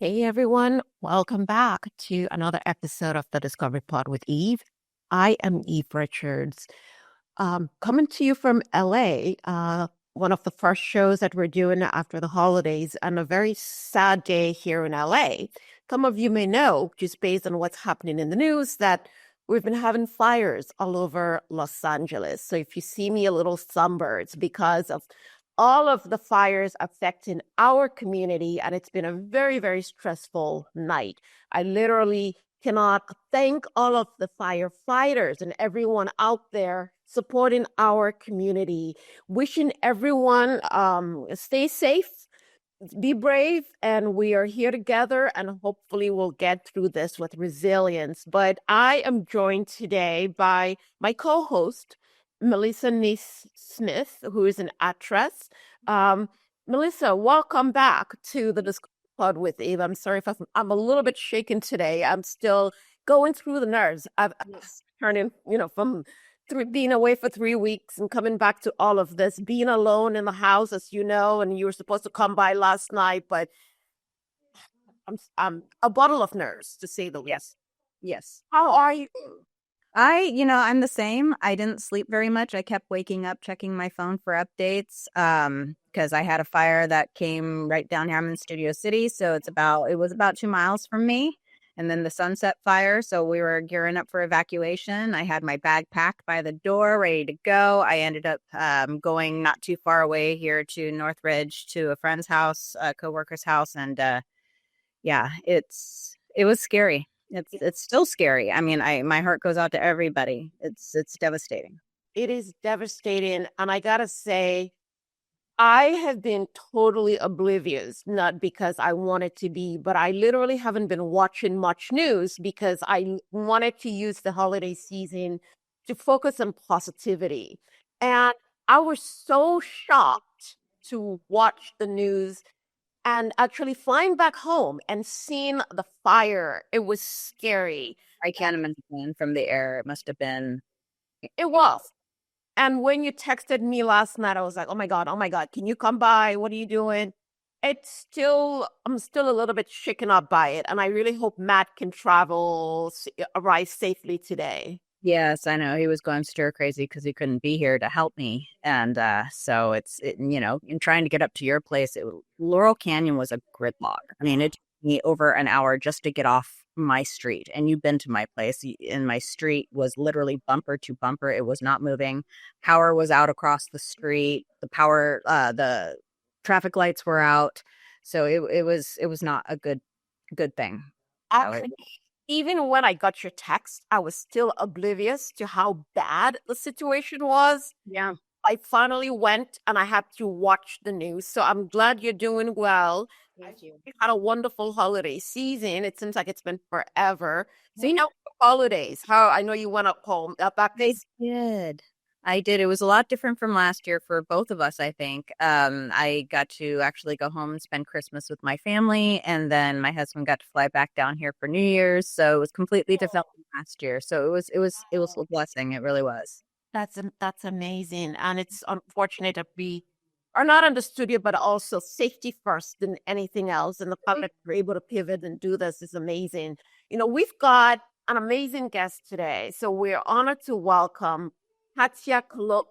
Hey everyone, welcome back to another episode of the Discovery Pod with Eve. I am Eve Richards, coming to you from LA, one of the first shows that we're doing after the holidays, and a very sad day here in LA. Some of you may know, just based on what's happening in the news, that we've been having fires all over Los Angeles. So if you see me a little sunburned, it's because of all of the fires affecting our community, and it's been a very, very stressful night. I literally cannot thank all of the firefighters and everyone out there supporting our community, wishing everyone stay safe, be brave, and we are here together, and hopefully we'll get through this with resilience. But I am joined today by my co-host, Melissa Smith, who is an actress. Um, Melissa, welcome back to the Discovery Pod with Eve. I'm sorry if I'm a little bit shaken today. I'm still going through the nerves. I'm turning, from being away for 3 weeks and coming back to all of this, being alone in the house, as you know, and you were supposed to come by last night, but I'm a bottle of nerves, to say the least. Yes. How are you? I'm the same. I didn't sleep very much. I kept waking up, checking my phone for updates, because I had a fire that came right down here. I'm in Studio City, so it was about 2 miles from me. And then the Sunset Fire, so we were gearing up for evacuation. I had my bag packed by the door, ready to go. I ended up going not too far away here to Northridge to a friend's house, a coworker's house, and yeah, it was scary. It's still scary. I mean, my heart goes out to everybody. It's devastating. It is devastating. And I gotta say, I have been totally oblivious, not because I wanted to be, but I literally haven't been watching much news because I wanted to use the holiday season to focus on positivity. And I was so shocked to watch the news and actually flying back home and seeing the fire. It was scary. I can't imagine from the air. It must have been. It was. And when you texted me last night, I was like, oh my God, can you come by? What are you doing? I'm still a little bit shaken up by it. And I really hope Matt can arrive safely today. Yes, I know he was going stir crazy because he couldn't be here to help me, and so in trying to get up to your place, Laurel Canyon was a gridlock. I mean, it took me over an hour just to get off my street, and you've been to my place, and my street was literally bumper to bumper. It was not moving. Power was out across the street. The traffic lights were out, so it was not a good thing. Actually, even when I got your text, I was still oblivious to how bad the situation was. Yeah. I finally went and I had to watch the news. So I'm glad you're doing well. Thank you. You had a wonderful holiday season. It seems like it's been forever. So, holidays, how I know you went up home, back I did. I did. It was a lot different from last year for both of us, I think. I got to actually go home and spend Christmas with my family, and then my husband got to fly back down here for New Year's. So it was completely different from last year. So it was a blessing. It really was. That's amazing. And it's unfortunate that we are not in the studio, but also safety first than anything else. And the fact that we're able to pivot and do this is amazing. We've got an amazing guest today. So we're honored to welcome Katya Karlova.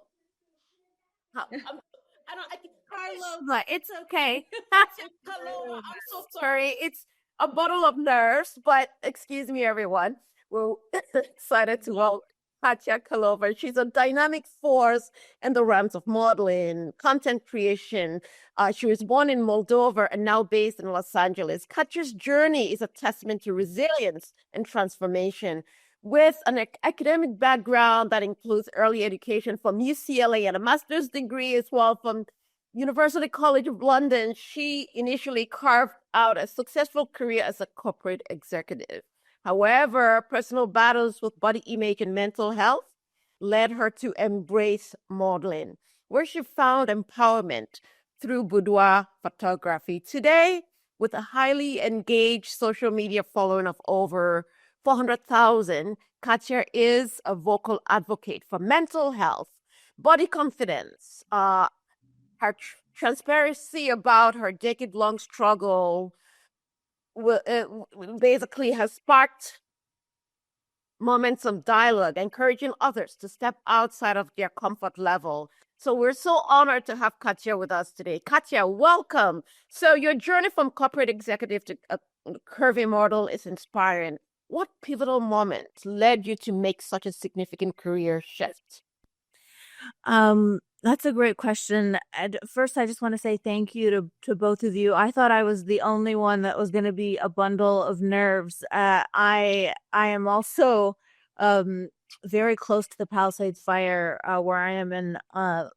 I think Karlova. It's okay. Katya Karlova. I'm so sorry. It's a bottle of nerves, but excuse me, everyone. We're excited to welcome Katya Karlova. She's a dynamic force in the realms of modeling, content creation. She was born in Moldova and now based in Los Angeles. Katya's journey is a testament to resilience and transformation. With an academic background that includes early education from UCLA and a master's degree as well from University College of London, she initially carved out a successful career as a corporate executive. However, personal battles with body image and mental health led her to embrace modeling, where she found empowerment through boudoir photography. Today, with a highly engaged social media following of over 400,000, Katya is a vocal advocate for mental health, body confidence, her transparency about her decade-long struggle basically has sparked moments of dialogue, encouraging others to step outside of their comfort level. So we're so honored to have Katya with us today. Katya, welcome. So your journey from corporate executive to a curvy model is inspiring. What pivotal moment led you to make such a significant career shift? That's a great question. And first, I just want to say thank you to both of you. I thought I was the only one that was going to be a bundle of nerves. I am also very close to the Palisades fire, where I am in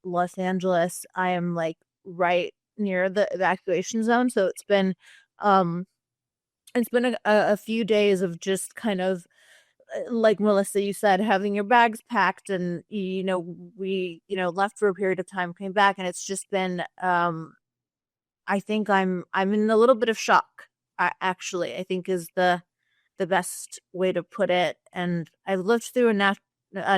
Los Angeles. I am like right near the evacuation zone, so um it's been a few days of just kind of like Melissa, you said, having your bags packed, and we left for a period of time, came back, and it's just been I think I'm in a little bit of shock. Actually, I think is the best way to put it. And I've lived through a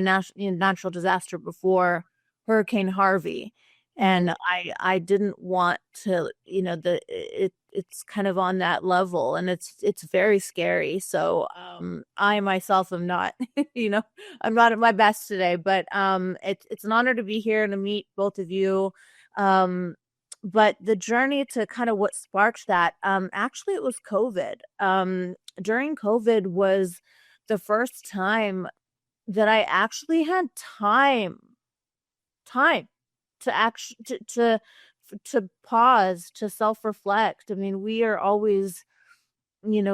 natural disaster before, Hurricane Harvey, and I didn't want to, it's kind of on that level, and it's very scary. So I myself am not, I'm not at my best today, but it's an honor to be here and to meet both of you. But the journey to kind of what sparked that, actually it was COVID. During COVID was the first time that I actually had time to actually to pause, to self-reflect. I mean, we are always,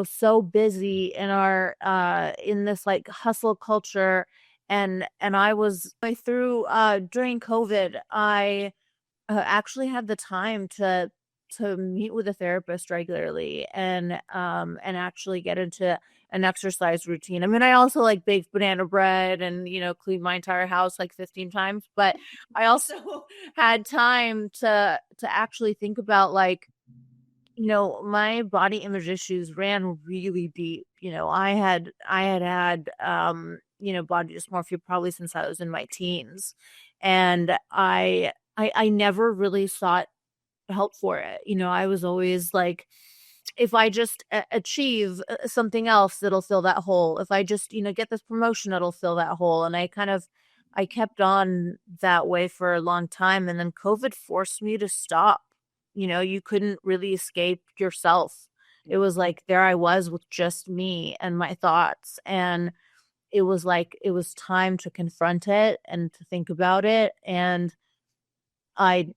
so busy in our in this like hustle culture, and I was going through during COVID, I actually had the time to meet with a therapist regularly, and actually get into an exercise routine. I mean, I also like baked banana bread and cleaned my entire house like 15 times, but I also had time to actually think about, like, my body image issues ran really deep. I had body dysmorphia probably since I was in my teens, and I never really sought help for it. I was always like, if I just achieve something else, it'll fill that hole. If I just, get this promotion, it'll fill that hole. And I kept on that way for a long time. And then COVID forced me to stop. You couldn't really escape yourself. It was like, there I was with just me and my thoughts. And it was like, it was time to confront it and to think about it. And I,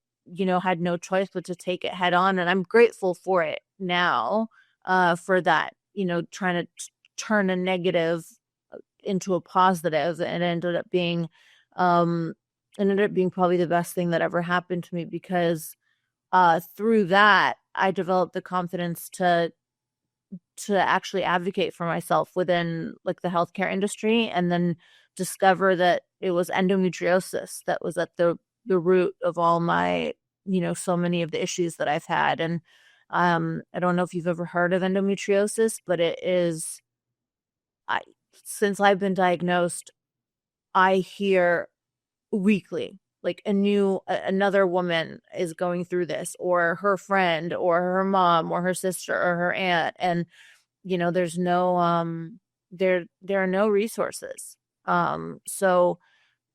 had no choice but to take it head on. And I'm grateful for it now, for that, trying to turn a negative into a positive. And it ended up being probably the best thing that ever happened to me, because through that, I developed the confidence to actually advocate for myself within like the healthcare industry, and then discover that it was endometriosis that was at the root of all my, so many of the issues that I've had. And I don't know if you've ever heard of endometriosis, but it is, since I've been diagnosed, I hear weekly, like another woman is going through this, or her friend, or her mom, or her sister, or her aunt. And, there's no, there are no resources. So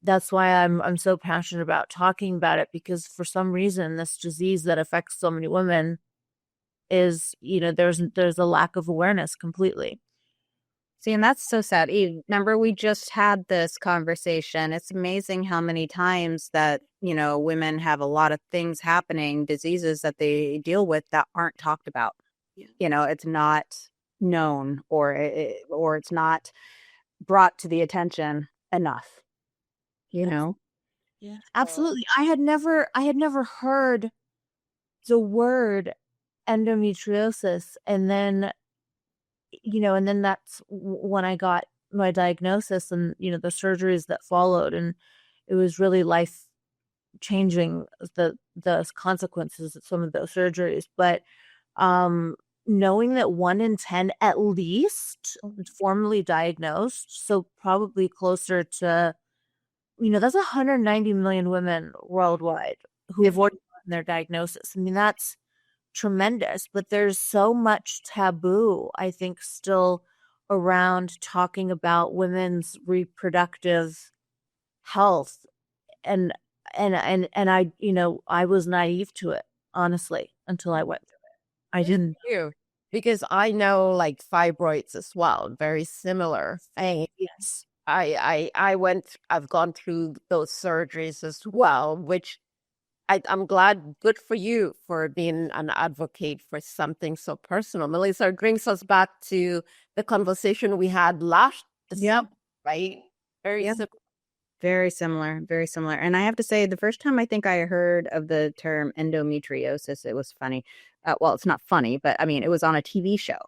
that's why I'm so passionate about talking about it, because for some reason, this disease that affects so many women is, there's a lack of awareness completely. See, and that's so sad. Remember, we just had this conversation. It's amazing how many times that, women have a lot of things happening, diseases that they deal with that aren't talked about. Yeah. It's not known, or it's not brought to the attention enough, Yeah, absolutely. I had never heard the word endometriosis, and then that's when I got my diagnosis, and the surgeries that followed, and it was really life changing, the consequences of some of those surgeries. But knowing that 1 in 10 at least formally diagnosed, so probably closer to, that's 190 million women worldwide who have already gotten their diagnosis. I mean, that's tremendous, but there's so much taboo, I think, still around talking about women's reproductive health. And I, I was naive to it, honestly, until I went through it. I Good didn't. for you. Because I know like fibroids as well, very similar. Yes. I've gone through those surgeries as well, which I'm glad, good for you for being an advocate for something so personal. Melissa, it brings us back to the conversation we had last Yep. December, right? Very Yep. similar. Very similar, very similar. And I have to say, the first time I think I heard of the term endometriosis, it was funny. Well, it's not funny, but I mean, it was on a TV show.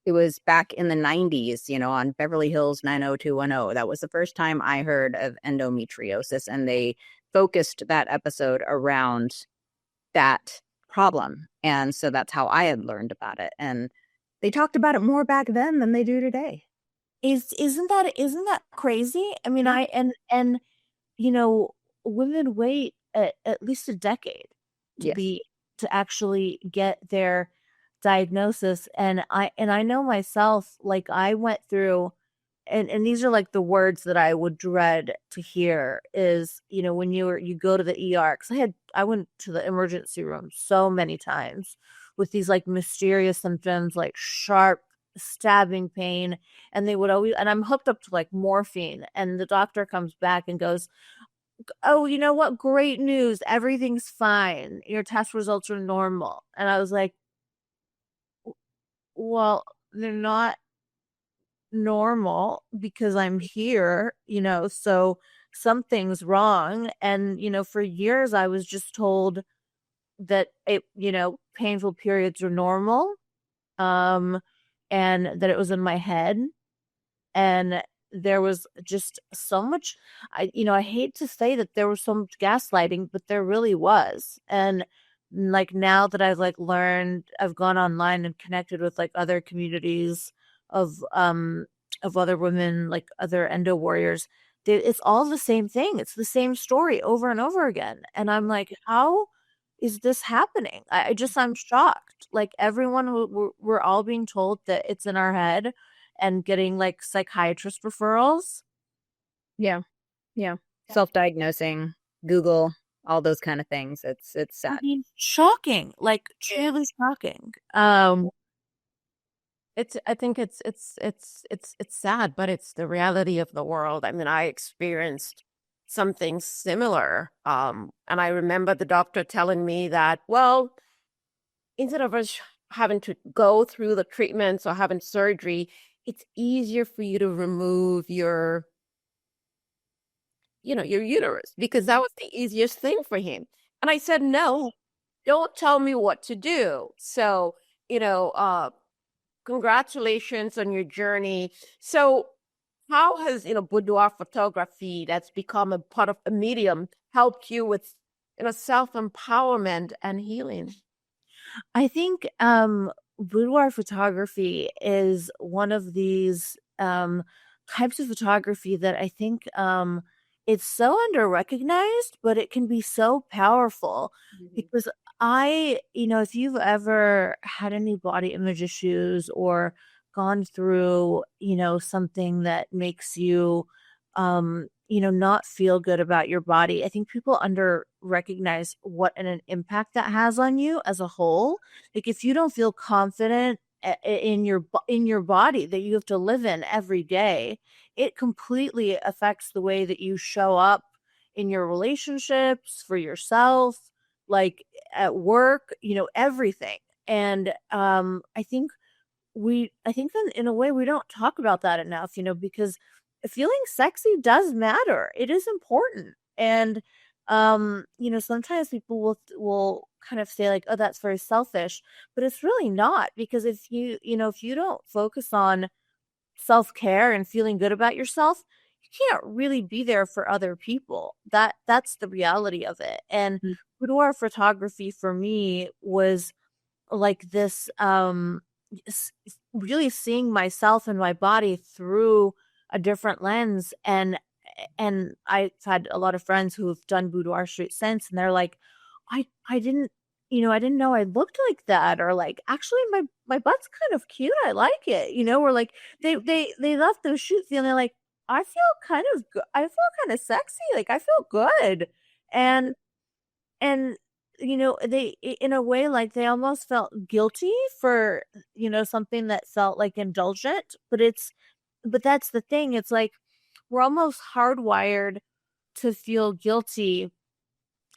It was back in the 90s, on Beverly Hills 90210. That was the first time I heard of endometriosis, and they focused that episode around that problem. And so that's how I had learned about it. And they talked about it more back then than they do today. Isn't that crazy? I mean, Yeah. and you know, women wait at least a decade to Yes. be to actually get their diagnosis. And I know myself, like I went through, and these are like the words that I would dread to hear is, when you go to the ER, because I went to the emergency room so many times with these like mysterious symptoms, like sharp stabbing pain. And they would always, and I'm hooked up to like morphine, and the doctor comes back and goes, "Oh, you know what? Great news. Everything's fine. Your test results are normal." And I was like, "Well, they're not normal because I'm here, so something's wrong." And, for years I was just told that painful periods are normal, um, and that it was in my head. And there was just so much, I hate to say that there was so much gaslighting, but there really was. And like now that I've like learned, I've gone online and connected with like other communities of other women, like other endo warriors. It's all the same thing. It's the same story over and over again. And I'm like, how is this happening? I'm shocked. Like everyone, we're all being told that it's in our head and getting like psychiatrist referrals. Yeah. Yeah. Self-diagnosing, Google, all those kind of things. It's I sad. mean, shocking, like truly shocking. I think it's sad, but it's the reality of the world. I mean, I experienced something similar. And I remember the doctor telling me that, well, instead of us having to go through the treatments or having surgery, it's easier for you to remove your uterus, because that was the easiest thing for him. And I said, no, don't tell me what to do. So, you know, uh, congratulations on your journey. So, how has, boudoir photography that's become a part of a medium helped you with, self-empowerment and healing? I think boudoir photography is one of these types of photography that I think it's so under recognized, but it can be so powerful Mhm. because if you've ever had any body image issues or gone through, something that makes you not feel good about your body. I think people under recognize what an impact that has on you as a whole. Like if you don't feel confident in your body that you have to live in every day, it completely affects the way that you show up in your relationships, for yourself, like at work, everything. And I think that in a way we don't talk about that enough, because feeling sexy does matter. It is important. And sometimes people will kind of say like, "Oh, that's very selfish," but it's really not, because if you don't focus on self-care and feeling good about yourself, you can't really be there for other people. That's the reality of it. And Mm. boudoir photography for me was like this really seeing myself and my body through a different lens. And I've had a lot of friends who've done boudoir street since, and they're like, I didn't I didn't know I looked like that, or like, actually my butt's kind of cute. I like it, or like they left those shoots feeling like I feel kind of good. I feel kind of sexy. Like I feel good. And and in a way, like they almost felt guilty for, something that felt like indulgent, but that's the thing. It's like we're almost hardwired to feel guilty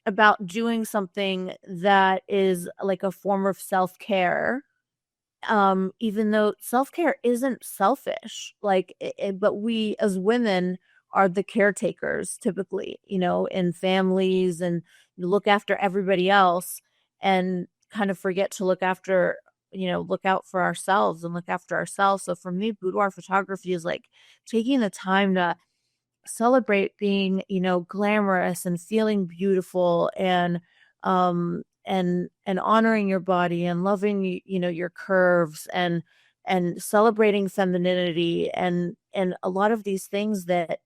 about doing something that is like a form of self-care, even though self-care isn't selfish, like but we as women are the caretakers typically, in families, and look after everybody else and kind of forget to look out for ourselves and look after ourselves. So for me, boudoir photography is like taking the time to celebrate being, glamorous and feeling beautiful, and honoring your body and loving, your curves, and celebrating femininity, and a lot of these things that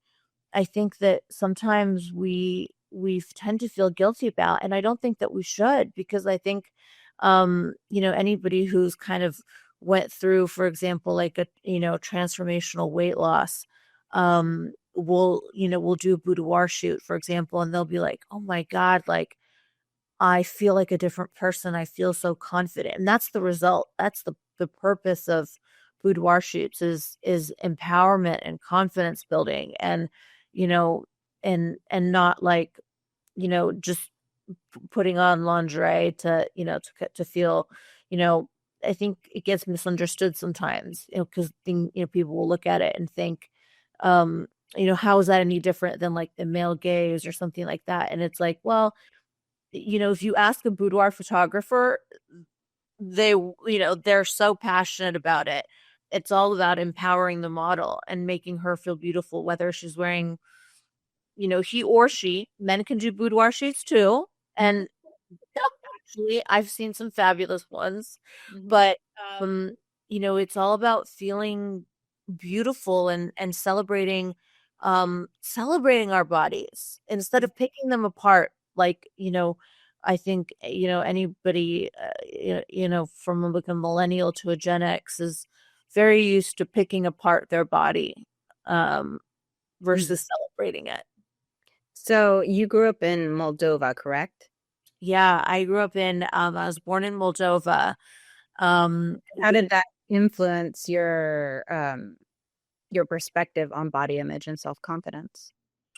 I think that sometimes we tend to feel guilty about, and I don't think that we should, because I think anybody who's kind of went through, for example, like a transformational weight loss, will do a boudoir shoot, for example, and they'll be like, "Oh my God, like I feel like a different person. I feel so confident." And that's the result. That's the purpose of boudoir shoots is empowerment and confidence building, and you know and not like, just putting on lingerie to, to feel, you know, I think it gets misunderstood sometimes, because people will look at it and think, um, how is that any different than like the male gaze or something like that? And it's like, well, if you ask a boudoir photographer, they're so passionate about it. It's all about empowering the model and making her feel beautiful, whether she's wearing, he or she. Men can do boudoir shoots too. And actually, I've seen some fabulous ones, but it's all about feeling beautiful, and celebrating our bodies instead of picking them apart. Like, I think, anybody, from like a millennial to a Gen X is very used to picking apart their body, versus celebrating it. So you grew up in Moldova, correct? Yeah, I grew up I was born in Moldova. How did that influence your perspective on body image and self-confidence?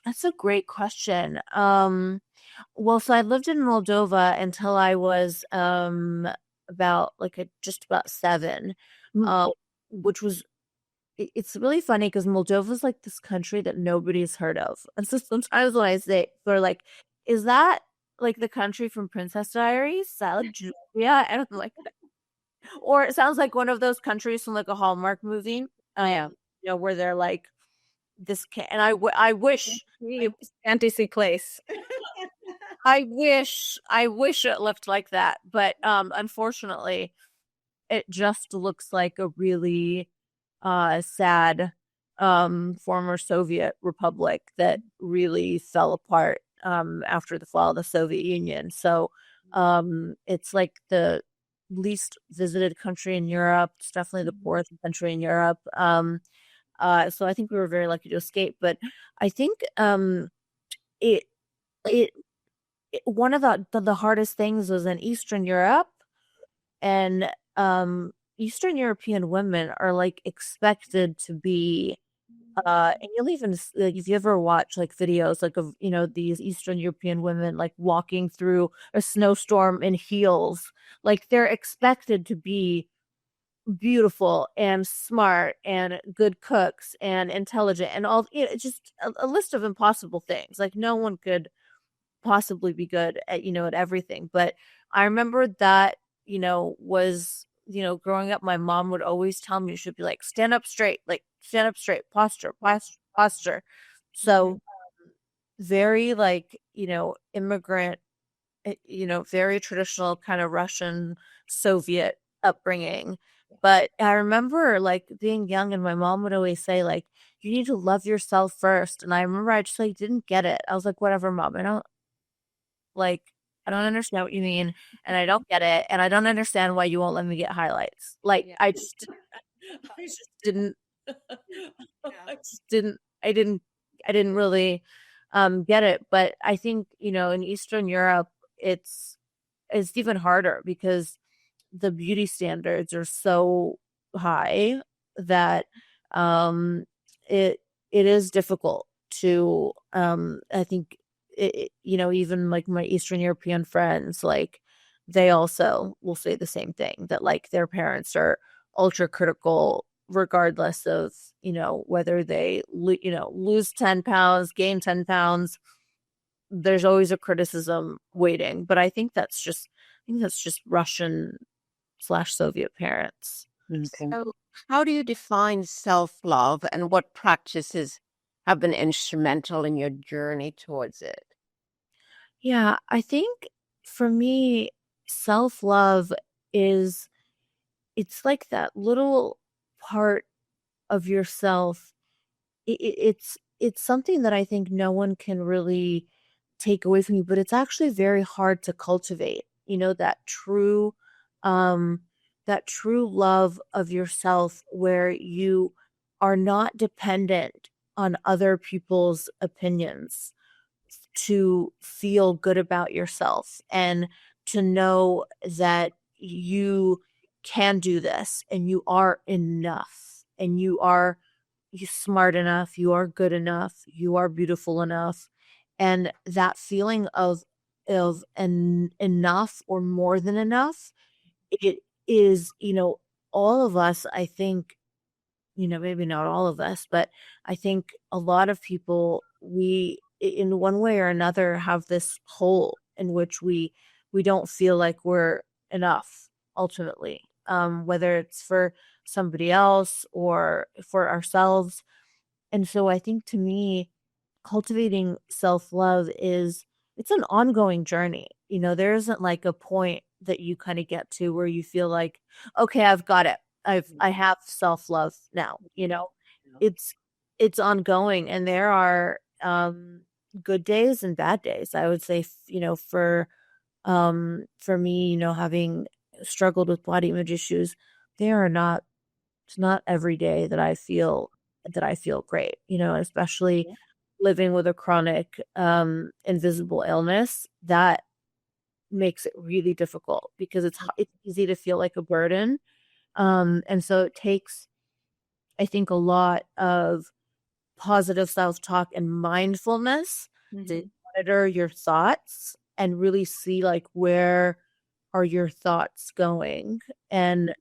That's a great question. Well, so I lived in Moldova until I was about like just about 7, uh, which was it's really funny because Moldova's like this country that nobody's heard of. And so sometimes when I say, they're like, is that like the country from Princess Diaries? Is that like Julia? And I'm like, or it sounds like one of those countries from like a Hallmark movie. Yeah. Where they're like and I wish Fantasy place. I wish it looked like that, but unfortunately it just looks like a really sad former Soviet republic that really fell apart after the fall of the Soviet Union. So it's like the least visited country in Europe. It's definitely the poorest country in Europe. So I think we were very lucky to escape. But I think it it one of the hardest things was in Eastern Europe, and Eastern European women are like expected to be and you'll even like if you ever watch like videos like of these Eastern European women like walking through a snowstorm in heels, like they're expected to be beautiful and smart and good cooks and intelligent and all, it's just a list of impossible things. Like no one could possibly be good at at everything. But I remember that was growing up, my mom would always tell me, she'd be like, stand up straight, posture, posture. So very like immigrant, very traditional kind of Russian Soviet upbringing. But I remember like being young, and my mom would always say like, you need to love yourself first. And I remember I just like didn't get it. I was like, whatever, mom, I don't like I don't understand what you mean, and I don't get it, and I don't understand why you won't let me get highlights. Like, Yeah. I just I just didn't I didn't really get it. But I think, in Eastern Europe it's even harder because the beauty standards are so high that um it it is difficult to I think even like my Eastern European friends, like they also will say the same thing, that like their parents are ultra critical regardless of whether they lose 10 pounds, gain 10 pounds. There's always a criticism waiting, but I think that's just Russian slash Soviet parents. Okay. So, how do you define self-love and what practices have been instrumental in your journey towards it? Yeah, I think for me, self-love is it's like that little part of yourself. It's something that I think no one can really take away from you, but it's actually very hard to cultivate. Um that true love of yourself where you are not dependent on other people's opinions to feel good about yourself, and to know that you can do this and you are enough, and you smart enough, you are good enough, you are beautiful enough. And that feeling of enough or more than enough, it is, all of us, I think, maybe not all of us, but I think a lot of people, in one way or another, have this hole in which we don't feel like we're enough ultimately, whether it's for somebody else or for ourselves. And so I think, to me, cultivating self-love it's an ongoing journey. There isn't like a point that you kind of get to where you feel like, okay, I've got it. I have self-love now. It's it's ongoing, and there are good days and bad days. I would say, for me, having struggled with body image issues, there are not it's not every day that I feel great, especially living with a chronic, invisible illness. That makes it really difficult because it's easy to feel like a burden. And so it takes, I think, a lot of positive self-talk and mindfulness to Mhm. monitor your thoughts and really see, like, where are your thoughts going, and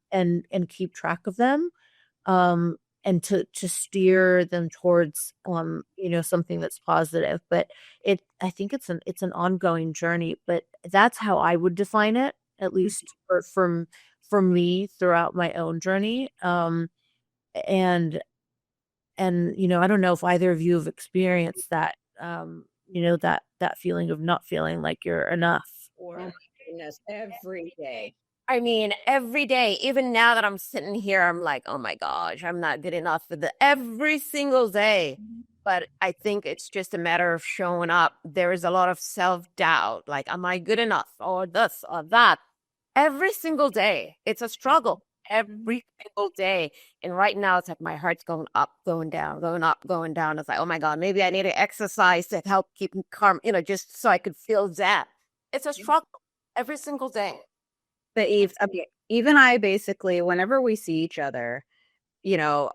keep track of them, and to steer them towards, something that's positive. But I think it's an ongoing journey, but that's how I would define it, at least for me throughout my own journey. And I don't know if either of you have experienced that, that feeling of not feeling like you're enough, Oh my or goodness, every day. I mean, every day, even now that I'm sitting here, I'm like, oh my gosh, I'm not good enough for the every single day. But I think it's just a matter of showing up. There is a lot of self-doubt, like, am I good enough, or this or that? Every single day. It's a struggle every single day. And right now, it's like my heart's going up, going down, going up, going down. It's like, oh my God, maybe I need to exercise to help keep me calm, just so I could feel that. It's a struggle every single day. But Eve, okay, Eve and I basically, whenever we see each other, you know,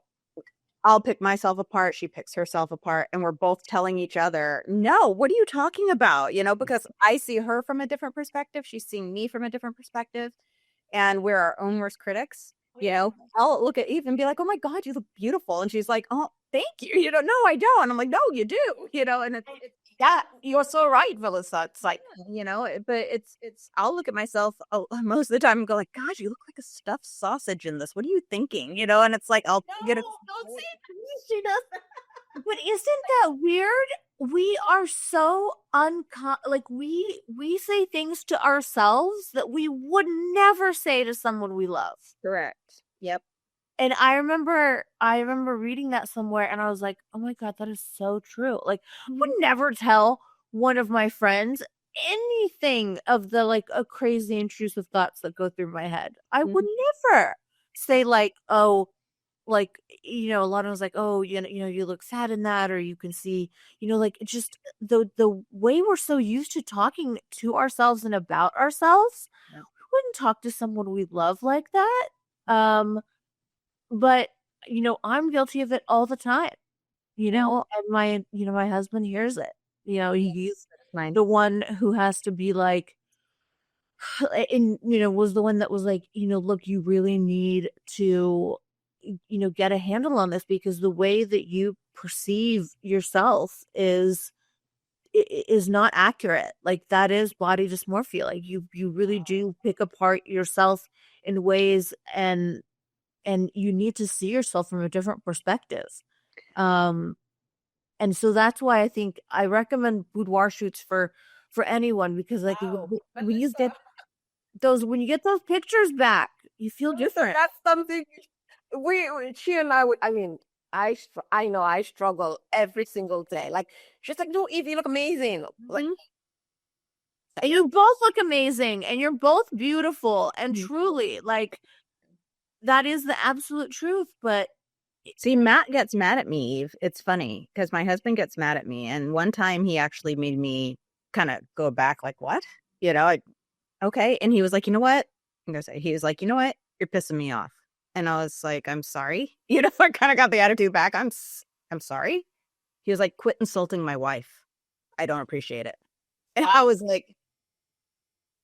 I'll pick myself apart, she picks herself apart, and we're both telling each other, no, what are you talking about? Because I see her from a different perspective, she's seeing me from a different perspective, and we're our own worst critics. I'll look at Eve and be like, oh my God, you look beautiful. And she's like, oh, thank you. No, I don't. And I'm like, no, you do, and it's Yeah, you're so right, Melissa. It's like, but it's I'll look at myself most of the time and go like, gosh, you look like a stuffed sausage in this. What are you thinking? And it's like I'll get it. don't say it. She does. But isn't that weird? We are so like, we say things to ourselves that we would never say to someone we love. Correct. Yep. And I remember reading that somewhere, and I was like, "Oh my God, that is so true." Like, I would never tell one of my friends anything of the like crazy intrusive thoughts that go through my head. I would Mhm. never say like, oh, like, a lot of us like, oh, you look sad in that, or you can see, like just the way we're so used to talking to ourselves and about ourselves, Yeah. we wouldn't talk to someone we love like that. Um, but I'm guilty of it all the time, and my husband hears it. He's Yes. Mine. the one who has to be like, and was the one that was like, look, you really need to get a handle on this, because the way that you perceive yourself is not accurate. Like, that is body dysmorphia. Like, you really do pick apart yourself in ways, and you need to see yourself from a different perspective. um and so that's why I think I recommend boudoir shoots for anyone, because like Wow, when you Melissa, get when you get those pictures back, you feel different. that's something she and I would. I mean, I know I struggle every single day. Like she's like, no, Eve, you look amazing. Like Mhm. And you both look amazing, and you're both beautiful, and Mhm. truly, like, that is the absolute truth. But See, Matt gets mad at me, Eve. It's funny because my husband gets mad at me. And one time he actually made me kind of go back, like, what? Okay. And he was like, you know what? I'm going to say, he was like, you know what? You're pissing me off. And I was like, I'm sorry. I kind of got the attitude back. I'm sorry. He was like, quit insulting my wife. I don't appreciate it. And I was like,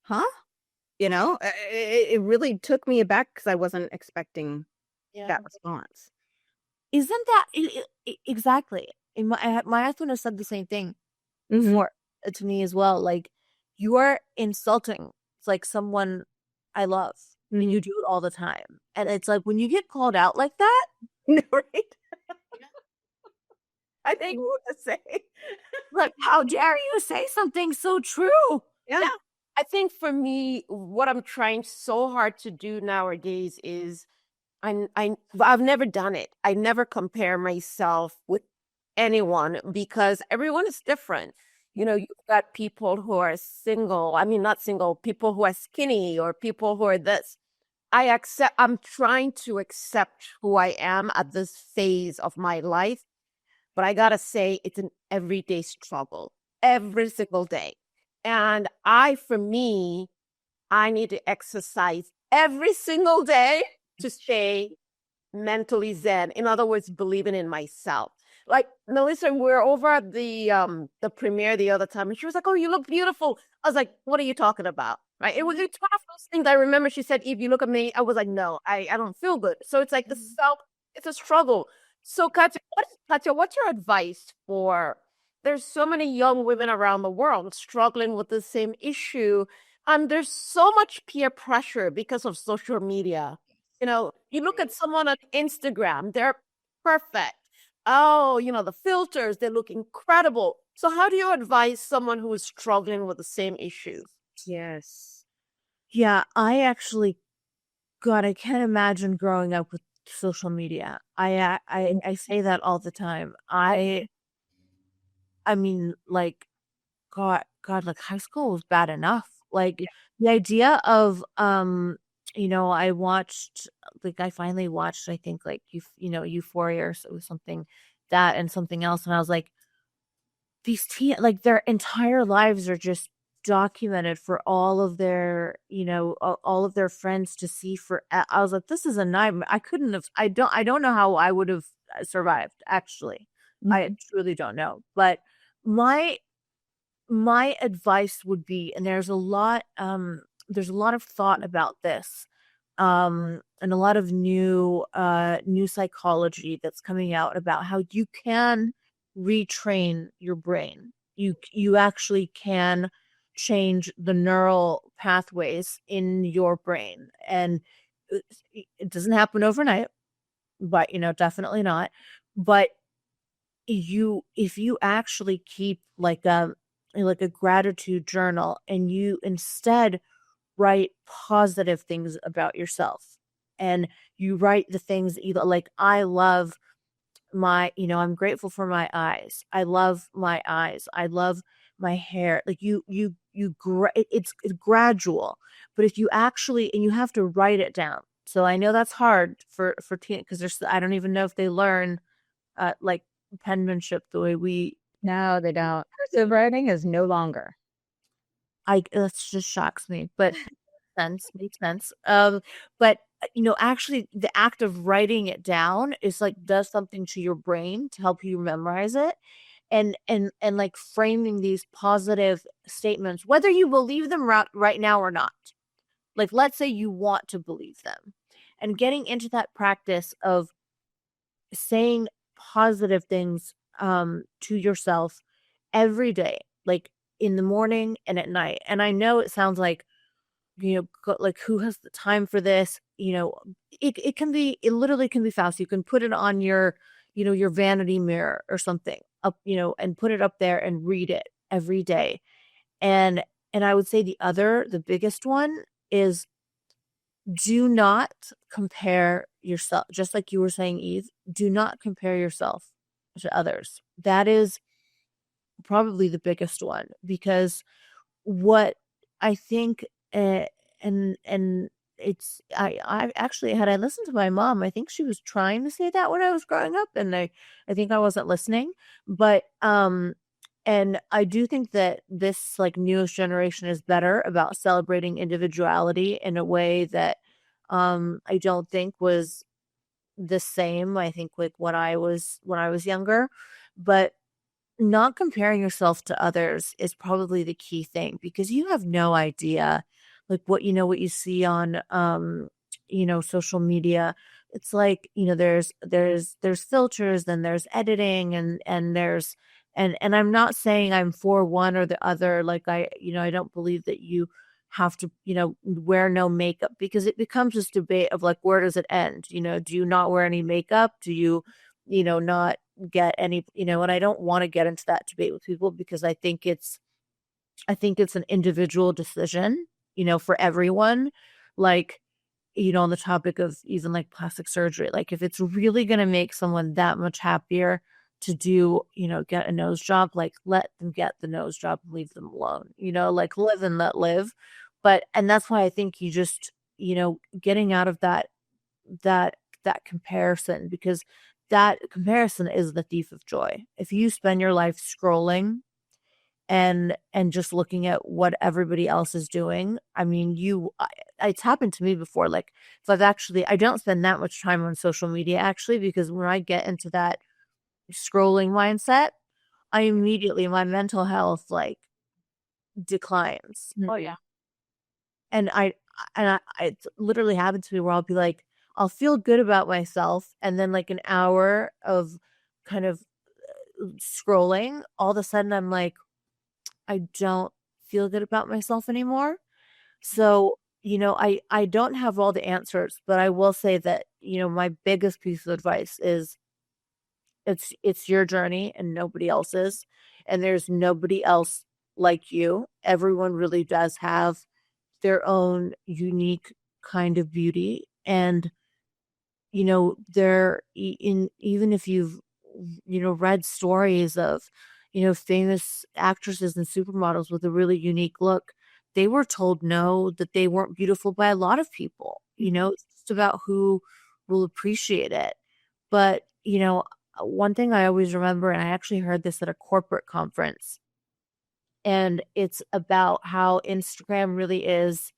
huh? It really took me aback because I wasn't expecting yeah, that response. isn't that exactly? And my husband has said the same thing Mhm. for to me as well. Like, you are insulting. It's like someone I love, and you do it all the time. And it's like, when you get called out like that, No, right? I think what to say. like, how dare you say something so true? Yeah. yeah. I think for me, what I'm trying so hard to do nowadays is I've never done it. I never compare myself with anyone because everyone is different. You've got people who are single. I mean, not single, people who are skinny or people who are this. I'm trying to accept who I am at this phase of my life, but I gotta say, it's an everyday struggle, every single day. And for me, I need to exercise every single day to stay mentally zen. In other words, believing in myself. Like Melissa, we were over at the premiere the other time, and she was like, "Oh, you look beautiful." I was like, "What are you talking about?" Right? It's one of those things. I remember she said, "Eve, you look at me." I was like, "No, I don't feel good." So it's like it's a struggle. So Katya, what's your advice for? There's so many young women around the world struggling with the same issue. There's so much peer pressure because of social media. You look at someone on Instagram, they're perfect. Oh, the filters, they look incredible. So how do you advise someone who is struggling with the same issues? Yes. Yeah, God, I can't imagine growing up with social media. I say that all the time. I mean, like, God, like, high school was bad enough. Like, Yeah. the idea of I finally watched, I think, like, Euphoria, or something, that and something else, and I was like, like, their entire lives are just documented for all of their, all of their friends to see. I was like, this is a nightmare. I couldn't have. I don't know how I would have survived. Actually, I Mhm. truly don't know. But my my advice would be, and there's a lot of thought about this, and a lot of new psychology that's coming out about how you can retrain your brain. You actually can change the neural pathways in your brain, and it it doesn't happen overnight, but definitely not. But if you actually keep like a gratitude journal, and you instead write positive things about yourself, and you write the things that like, I love I'm grateful for my eyes. I love my eyes. I love my hair. Like it's gradual. But if you actually, and you have to write it down. So I know that's hard for teen, because I don't even know if they learn like penmanship the way we. No, they don't. Cursive writing is no longer. That just shocks me, but makes sense. But actually, the act of writing it down is like does something to your brain to help you memorize it, and like framing these positive statements, whether you believe them right now or not. Like, let's say you want to believe them, and getting into that practice of saying positive things to yourself every day, like in the morning and at night. And I know it sounds like, like, who has the time for this? It literally can be fast. You can put it on your, your vanity mirror or something up, and put it up there and read it every day. And I would say the biggest one is, do not compare yourself. Just like you were saying, Eve, do not compare yourself to others. That is probably the biggest one, because what I think, and it's, I actually, had I listened to my mom, I think she was trying to say that when I was growing up, and I think I wasn't listening. But and I do think that this like newest generation is better about celebrating individuality in a way that I don't think was the same. I think like when I was younger, but not comparing yourself to others is probably the key thing, because you have no idea like what you see on social media. It's like, there's filters, then there's editing, and there's and I'm not saying I'm for one or the other. Like, I don't believe that you have to, wear no makeup, because it becomes this debate of like, where does it end? Do you not wear any makeup? Do you, not get any, and I don't want to get into that debate with people, because I think it's an individual decision, for everyone. Like, on the topic of even like plastic surgery, like if it's really going to make someone that much happier to do, get a nose job, like let them get the nose job and leave them alone, like live and let live. And that's why I think you just, getting out of that comparison, because that comparison is the thief of joy. If you spend your life scrolling and just looking at what everybody else is doing, I mean, it's happened to me before. Like, if I don't spend that much time on social media, actually, because when I get into that scrolling mindset, my mental health like declines. Oh yeah. And it's literally happened to me where I'll be like, I'll feel good about myself, and then like an hour of kind of scrolling, all of a sudden I'm like, I don't feel good about myself anymore. So, I don't have all the answers, but I will say that, my biggest piece of advice is, it's your journey and nobody else's, and there's nobody else like you. Everyone really does have their own unique kind of beauty. And they're even if you've read stories of famous actresses and supermodels with a really unique look, they were told no, that they weren't beautiful by a lot of people. It's just about who will appreciate it. But one thing I always remember, and I actually heard this at a corporate conference, and it's about how Instagram really is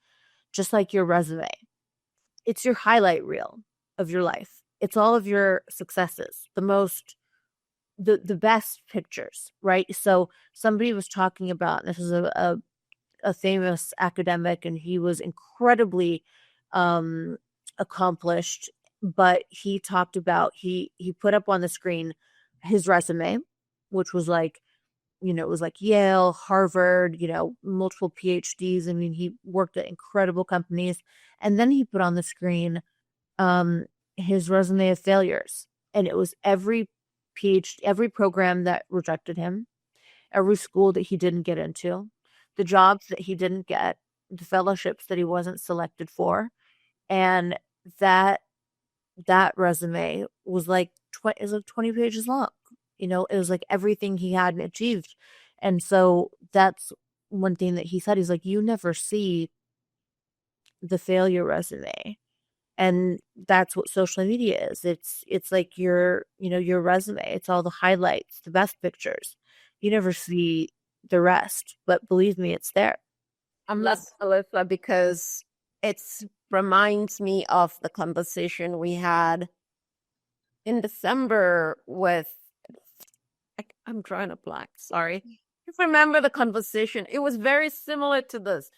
just like your resume. It's your highlight reel of your life. It's all of your successes, the best pictures, right? So somebody was talking about, this is a famous academic, and he was incredibly accomplished, but he talked about, he put up on the screen his resume, which was like, it was like Yale, Harvard, multiple PhDs. I mean, he worked at incredible companies. And then he put on the screen his resume of failures. And it was every program that rejected him, every school that he didn't get into, the jobs that he didn't get, the fellowships that he wasn't selected for. And that resume was like 20 pages long. It was like everything he hadn't achieved. And so that's one thing that he said. He's like, you never see the failure resume. And that's what social media is. It's like your resume. It's all the highlights, the best pictures. You never see the rest, but believe me, it's there. I'm not Alyssa because it reminds me of the conversation we had in December with, I'm drawing a blank, sorry. You remember the conversation? It was very similar to this.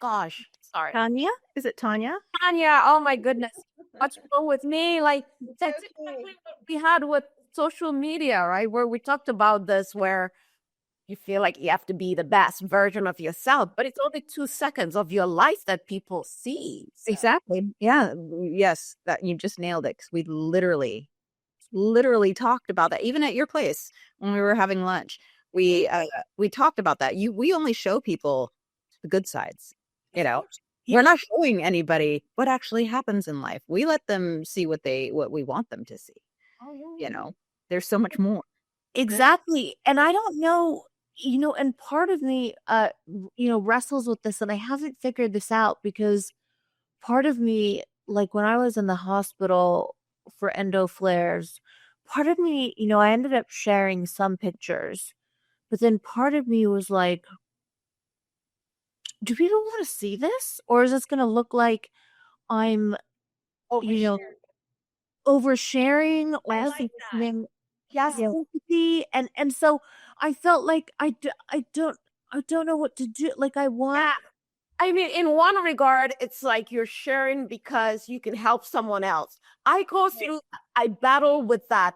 Gosh, sorry. Tanya? Is it Tanya? Tanya, oh my goodness. What's wrong with me? Like, that's exactly what we had with social media, right? Where we talked about this, where you feel like you have to be the best version of yourself, but it's only 2 seconds of your life that people see. So. Exactly. Yeah. Yes. That you just nailed it. 'Cause we literally talked about that even at your place when we were having lunch. We talked about that. We only show people the good sides. We're not showing anybody what actually happens in life. We let them see what we want them to see. Oh, yeah. There's so much more. Exactly. And I don't know, and part of me, wrestles with this, and I haven't figured this out because part of me, like when I was in the hospital for endo flares, part of me, I ended up sharing some pictures, but then part of me was like, do people want to see this? Or is this going to look like I'm, oversharing or something? Yes. Sympathy. And so I felt like I don't know what to do. Like I want. Yeah. I mean, in one regard, it's like you're sharing because you can help someone else. I battle with that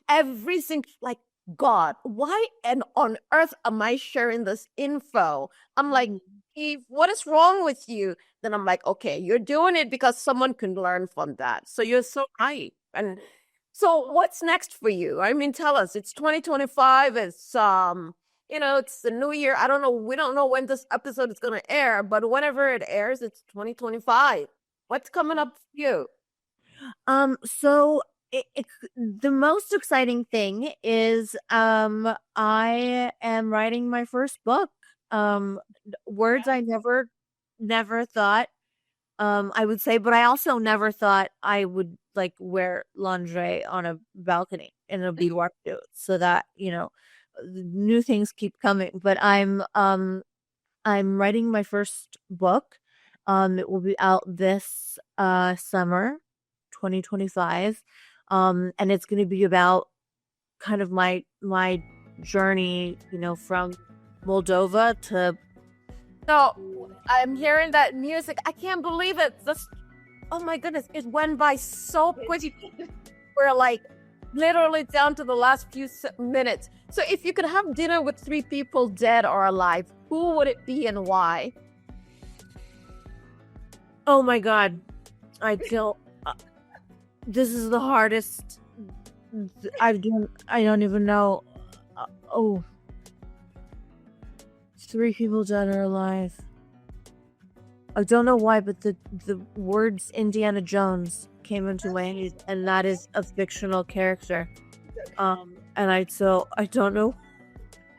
every single, like, God, why and on earth am I sharing this info? I'm like, Eve, what is wrong with you? Then I'm like, okay, you're doing it because someone can learn from that. So you're so right. And so what's next for you? I mean, tell us. It's 2025. It's it's the new year. I don't know. We don't know when this episode is going to air, but whenever it airs, it's 2025. What's coming up for you? So the most exciting thing is I am writing my first book. Words I never thought I would say, but I also never thought I would like wear lingerie on a balcony in a boudoir suit, so that new things keep coming. But I'm writing my first book. It will be out this summer, 2025. And it's going to be about kind of my journey, from Moldova to. So I'm hearing that music. I can't believe it. Oh my goodness, it went by so quickly. We're like literally down to the last few minutes. So if you could have dinner with 3 people, dead or alive, who would it be and why? Oh my God. I don't. This is the hardest I've done. I don't even know. 3 people dead or alive. I don't know why, but the words Indiana Jones came into my head, and that is a fictional character. And I don't know.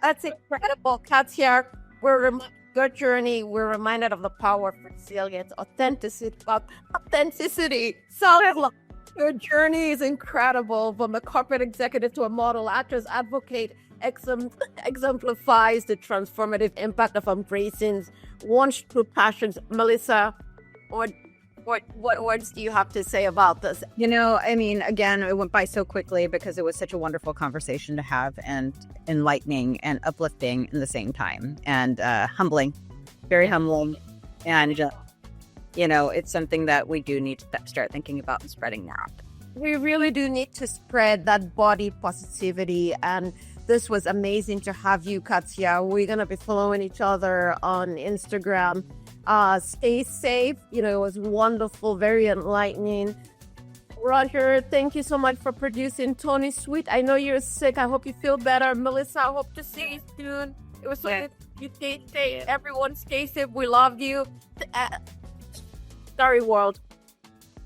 That's incredible, Katya. Your journey, we're reminded of the power of resilience, authenticity, self-love. Your journey is incredible. From a corporate executive to a model, actress, advocate, exemplifies the transformative impact of embracing one's true passions. Melissa, what words do you have to say about this? I mean, again, it went by so quickly because it was such a wonderful conversation to have, and enlightening and uplifting in the same time, and humbling, very humbling. And, it's something that we do need to start thinking about and spreading more out. We really do need to spread that body positivity. And this was amazing to have you, Katya. We're going to be following each other on Instagram. Stay safe. It was wonderful, very enlightening. Roger, thank you so much for producing Tony Sweet. I know you're sick. I hope you feel better. Melissa, I hope to see you soon. It was so good. You stay safe. Everyone stay safe. We love you. Sorry, world.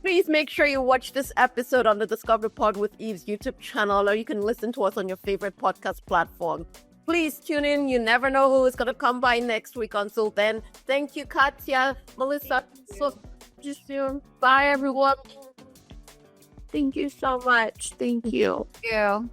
Please make sure you watch this episode on the Discovery Pod with Eve's YouTube channel, or you can listen to us on your favorite podcast platform. Please tune in. You never know who is going to come by next week. Until then, thank you, Katya, Melissa. So, just soon. Bye, everyone. Thank you so much. Thank you. Thank you.